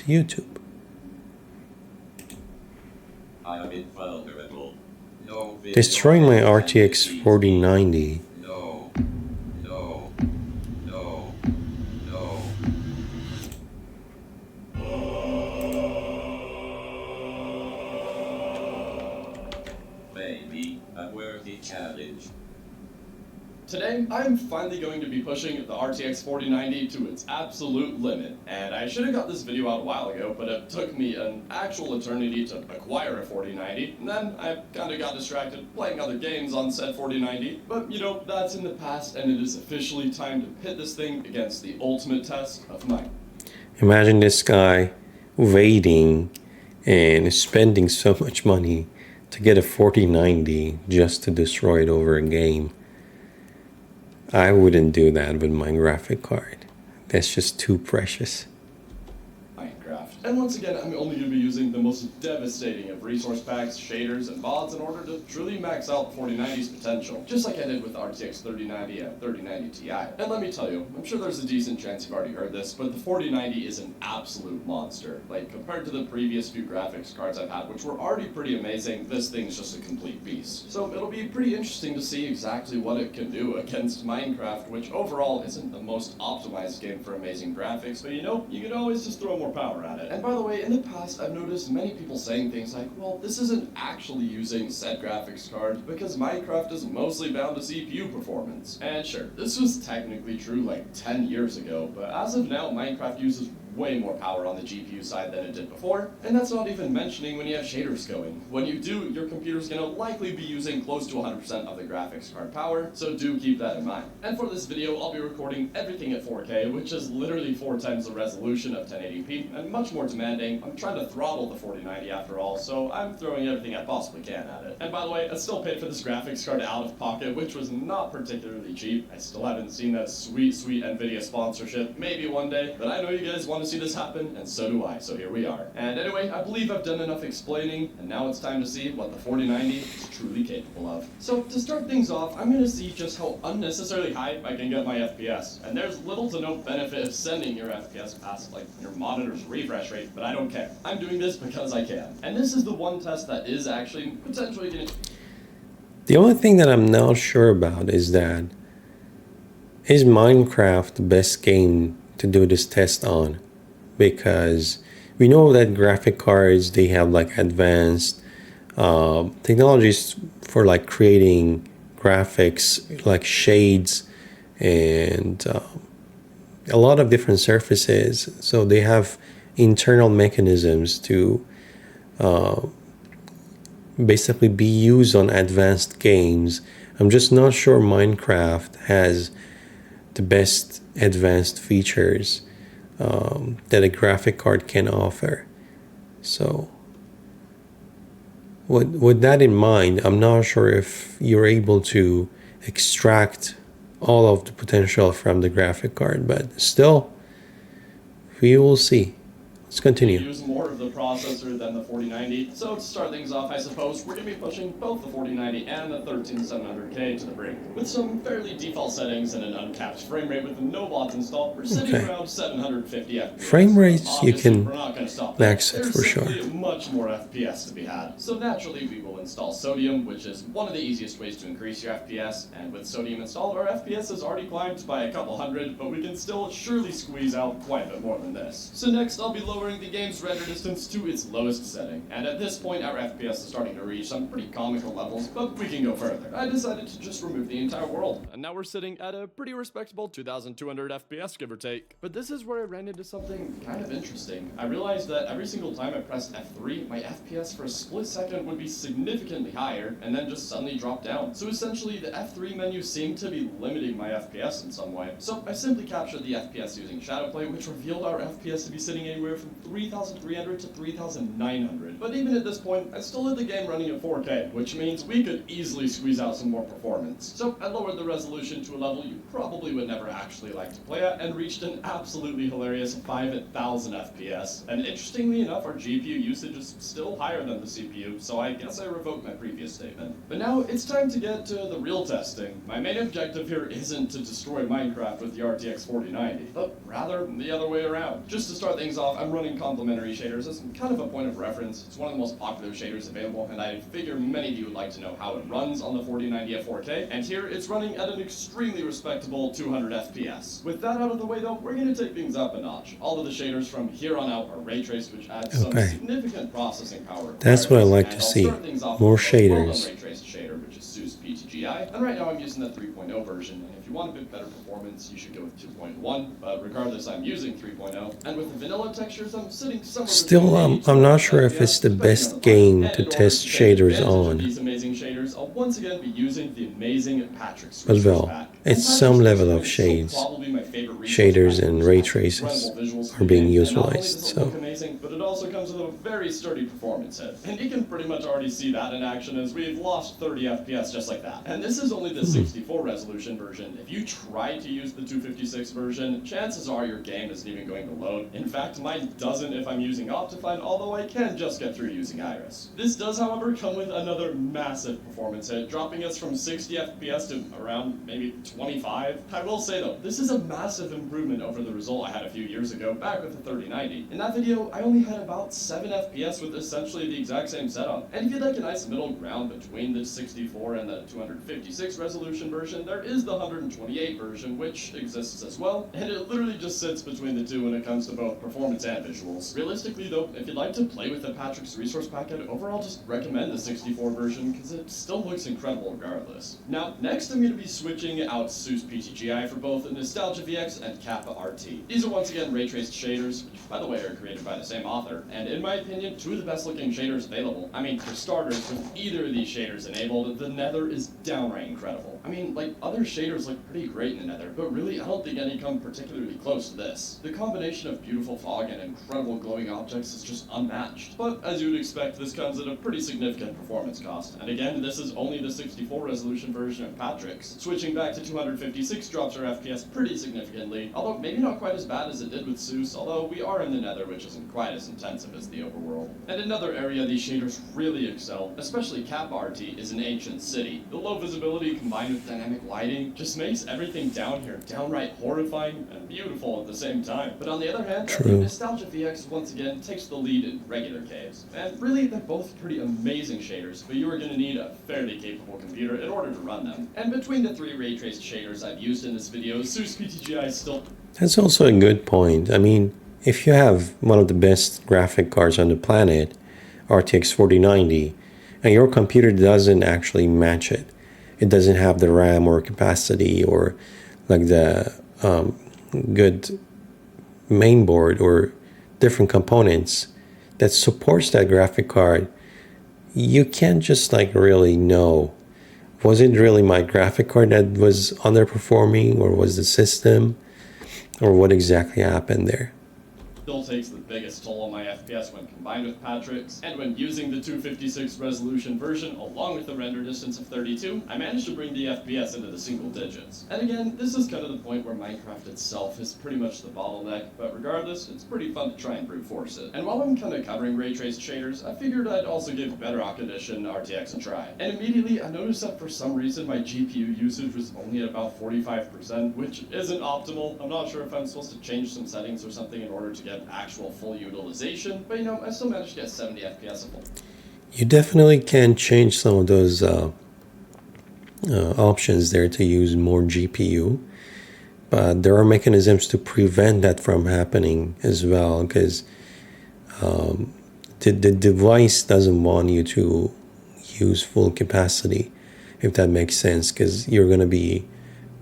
to YouTube. I'm invulnerable. No video. Destroying my RTX 4090. No. No. No. No. Maybe a worthy challenge. Today, I'm finally going to be pushing the RTX 4090 to its absolute limit, and I should have got this video out a while ago, but it took me an actual eternity to acquire a 4090, and then I kinda got distracted playing other games on said 4090, but you know, that's in the past, and it is officially time to pit this thing against the ultimate test of mine. Imagine this guy waiting and spending so much money to get a 4090 just to destroy it over a game. I wouldn't do that with my graphic card. That's just too precious. Minecraft. And once again, I'm only going to be using the most devastating of resource packs, shaders, and mods in order to truly max out the 4090's potential, just like I did with RTX 3090 and 3090 Ti. And let me tell you, I'm sure there's a decent chance you've already heard this, but the 4090 is an absolute monster. Like, compared to the previous few graphics cards I've had, which were already pretty amazing, this thing's just a complete beast. So it'll be pretty interesting to see exactly what it can do against Minecraft, which overall isn't the most optimized game for amazing graphics, but you know, you can always just throw more power at it. And by the way, in the past, I've noticed many people saying things like, well, this isn't actually using said graphics card because Minecraft is mostly bound to CPU performance. And sure, this was technically true like 10 years ago, but as of now, Minecraft uses way more power on the GPU side than it did before, and that's not even mentioning when you have shaders going. When you do, your computer's gonna likely be using close to 100% of the graphics card power, so do keep that in mind. And for this video, I'll be recording everything at 4K, which is literally 4 times the resolution of 1080p, and much more demanding. I'm trying to throttle the 4090 after all, so I'm throwing everything I possibly can at it. And by the way, I still paid for this graphics card out of pocket, which was not particularly cheap. I still haven't seen that sweet NVIDIA sponsorship. Maybe one day, but I know you guys want to see this happen, and so do I, so here we are. And anyway, I believe I've done enough explaining, and now it's time to see what the 4090 is truly capable of. So to start things off, I'm going to see just how unnecessarily high I can get my FPS. And there's little to no benefit of sending your FPS past like your monitor's refresh rate, but I don't care. I'm doing this because I can. And this is the one test that is actually potentially going to... The only thing that I'm not sure about is that, is Minecraft the best game to do this test on? Because we know that graphic cards, they have like advanced technologies for like creating graphics like shades and a lot of different surfaces. So they have internal mechanisms to basically be used on advanced games. I'm just not sure Minecraft has the best advanced features that a graphic card can offer. So with that in mind, I'm not sure if you're able to extract all of the potential from the graphic card, but still, we will see. Let's continue. Use more of the processor than the 4090. So to start things off, I suppose we're going to be pushing both the 4090 and the 13700K to the brink. With some fairly default settings and an uncapped frame rate with no bots installed, we're sitting around 750 FPS. Frame rates Obviously, you can we're not going to stop max there. it for sure. There's much more FPS to be had. So naturally, we will install Sodium, which is one of the easiest ways to increase your FPS. And with Sodium installed, our FPS has already climbed by a couple hundred, but we can still surely squeeze out quite a bit more than this. So next, I'll be lowering the game's render distance to its lowest setting, and at this point our FPS is starting to reach some pretty comical levels, but we can go further. I decided to just remove the entire world, and now we're sitting at a pretty respectable 2200 FPS, give or take. But this is where I ran into something kind of interesting. I realized that every single time I pressed F3, my FPS for a split second would be significantly higher, and then just suddenly drop down. So essentially, the F3 menu seemed to be limiting my FPS in some way. So I simply captured the FPS using Shadowplay, which revealed our FPS to be sitting anywhere from 3,300 to 3,900. But even at this point, I still had the game running at 4K, which means we could easily squeeze out some more performance. So I lowered the resolution to a level you probably would never actually like to play at, and reached an absolutely hilarious 5,000 FPS. And interestingly interestingly enough, our GPU usage is still higher than the CPU, so I guess I revoked my previous statement. But now it's time to get to the real testing. My main objective here isn't to destroy Minecraft with the RTX 4090, but rather the other way around. Just to start things off, I'm running complementary shaders as kind of a point of reference. It's one of the most popular shaders available, and I figure many of you would like to know how it runs on the 4090 at 4K, and here it's running at an extremely respectable 200 FPS. With that out of the way though, we're going to take things up a notch. All of the shaders from here on out are ray traced, which adds some significant processing power. That's what I like to see. More shaders. Ray traced shader, which is SUSE PTGI, and right now I'm using the 3.0 version, and if you want a bit better performance, you should go with 2.1, but regardless, I'm using 3.0, and with the vanilla textures, I'm sitting somewhere Still, I'm not sure if it's the best game to test shaders on. These amazing shaders, I'll once again be using the amazing Patrick's But well, it's some level of shades. Shaders and ray traces are being utilized, so. Amazing, but it also comes with a very sturdy performance hit. And you can pretty much already see that in action as we've lost 30 FPS just like that. And this is only the 64 resolution version. If you try to use the 256 version, chances are your game isn't even going to load. In fact, mine doesn't if I'm using Optifine, although I can just get through using Iris. This does, however, come with another massive performance hit, dropping us from 60 FPS to around maybe 25. I will say though, this is a massive improvement over the result I had a few years ago back with the 3090. In that video, I only had about 7 FPS with essentially the exact same setup. And if you'd like a nice middle ground between the 64 and the 256 resolution version, there is the 128 version, which exists as well, and it literally just sits between the two when it comes to both performance and visuals. Realistically though, if you'd like to play with the Patrick's resource packet, overall just recommend the 64 version because it still looks incredible regardless. Now, next I'm going to be switching out SUSE PTGI for both Nostalgia VX and Kappa RT. These are once again ray traced shaders, which by the way are created by the same author, and in my opinion, two of the best looking shaders available. I mean, for starters, with either of these shaders enabled, the Nether is downright incredible. I mean, like, other shaders look pretty great in the Nether, but really I don't think any come particularly close to this. The combination of beautiful fog and incredible glowing objects is just unmatched. But as you would expect, this comes at a pretty significant performance cost. And again, this is only the 64 resolution version of Patrick's. Switching back to 256 drops our FPS pretty significantly, although maybe not quite as bad as it did with SUSE, although we are in the Nether, which isn't quite as intensive as the overworld. And another area these shaders really excel, especially Kappa RT, is an ancient city. The low visibility combined with dynamic lighting just makes everything down here downright horrifying and beautiful at the same time. But on the other hand, I think Nostalgia VX once again takes the lead in regular caves. And really, they're both pretty amazing shaders, but you are going to need a fairly capable computer in order to run them. And between the 3 ray traced shaders I've used in this video, SUSE PTGI is still... That's also a good point. I mean, if you have one of the best graphic cards on the planet, RTX 4090, and your computer doesn't actually match it, it doesn't have the RAM or capacity or like the good main board or different components that supports that graphic card, you can't just like really know, was it really my graphic card that was underperforming, or was the system, or what exactly happened there? Still takes the biggest toll on my FPS when combined with Patrick's, and when using the 256 resolution version along with the render distance of 32, I managed to bring the FPS into the single digits. And again, this is kind of the point where Minecraft itself is pretty much the bottleneck, but regardless, it's pretty fun to try and brute force it. And while I'm kind of covering ray traced shaders, I figured I'd also give Bedrock Edition RTX a try. And immediately, I noticed that for some reason my GPU usage was only at about 45%, which isn't optimal. I'm not sure if I'm supposed to change some settings or something in order to get actual full utilization, but you know, I still managed to get 70 FPS. You definitely can change some of those options there to use more GPU, but there are mechanisms to prevent that from happening as well, because the device doesn't want you to use full capacity, if that makes sense, because you're going to be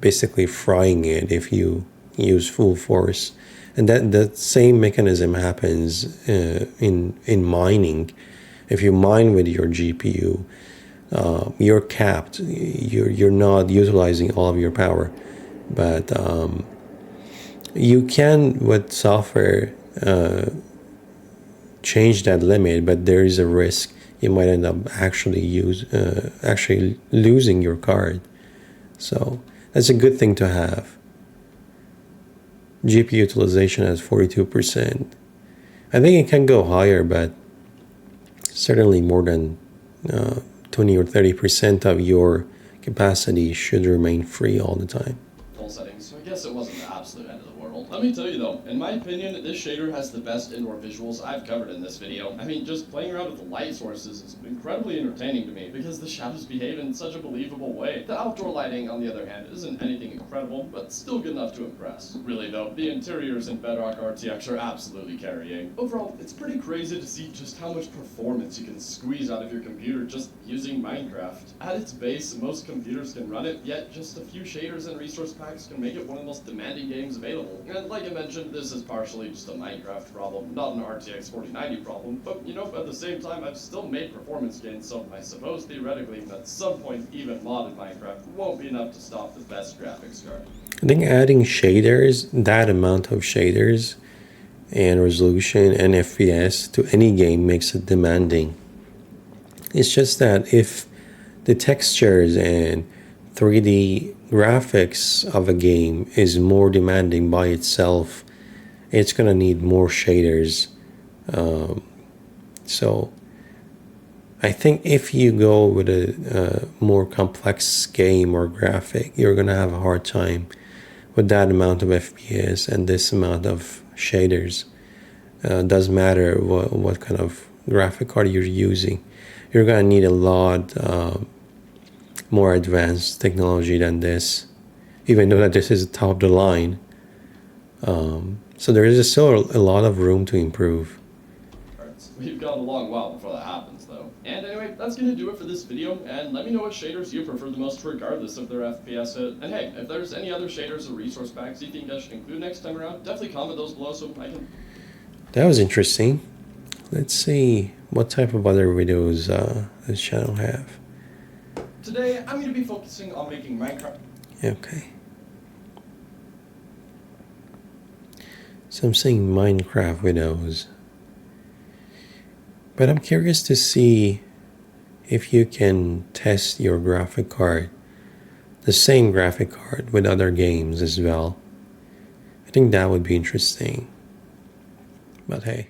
basically frying it if you use full force. And that same mechanism happens in mining. If you mine with your GPU, you're capped. You're not utilizing all of your power. But you can, with software, change that limit. But there is a risk you might end up actually losing your card. So that's a good thing to have. GPU utilization at 42%. I think it can go higher, but certainly more than 20 or 30% of your capacity should remain free all the time. Settings, so I guess it wasn't the absolute end of the world. Let me tell you though, in my opinion, this shader has the best indoor visuals I've covered in this video. I mean, just playing around with the light sources is incredibly entertaining to me because the shadows behave in such a believable way. The outdoor lighting, on the other hand, isn't anything incredible, but still good enough to impress. Really though, the interiors in Bedrock RTX are absolutely carrying. Overall, it's pretty crazy to see just how much performance you can squeeze out of your computer just using Minecraft. At its base, most computers can run it, yet just a few shaders and resource packs can make it one of the most demanding games available. And like I mentioned, this is partially just a Minecraft problem, not an RTX 4090 problem, but you know, at the same time, I've still made performance gains, so I suppose theoretically, at some point, even modded Minecraft won't be enough to stop the best graphics card. I think adding shaders, that amount of shaders and resolution and FPS to any game makes it demanding. It's just that if the textures and 3D graphics of a game is more demanding by itself, it's gonna need more shaders. So I think if you go with a more complex game or graphic, you're gonna have a hard time with that amount of FPS and this amount of shaders. Doesn't matter what kind of graphic card you're using. You're gonna need a lot more advanced technology than this, even though that this is top of the line. So there is still a lot of room to improve. We've got a long while before that happens though. And anyway, that's gonna do it for this video, and let me know what shaders you prefer the most regardless of their FPS hit. And hey, if there's any other shaders or resource packs you think I should include next time around, definitely comment those below so I can... That was interesting. Let's see what type of other videos this channel have. Today, I'm going to be focusing on making Minecraft. Okay. So I'm seeing Minecraft videos. But I'm curious to see if you can test your graphic card, the same graphic card with other games as well. I think that would be interesting. But hey.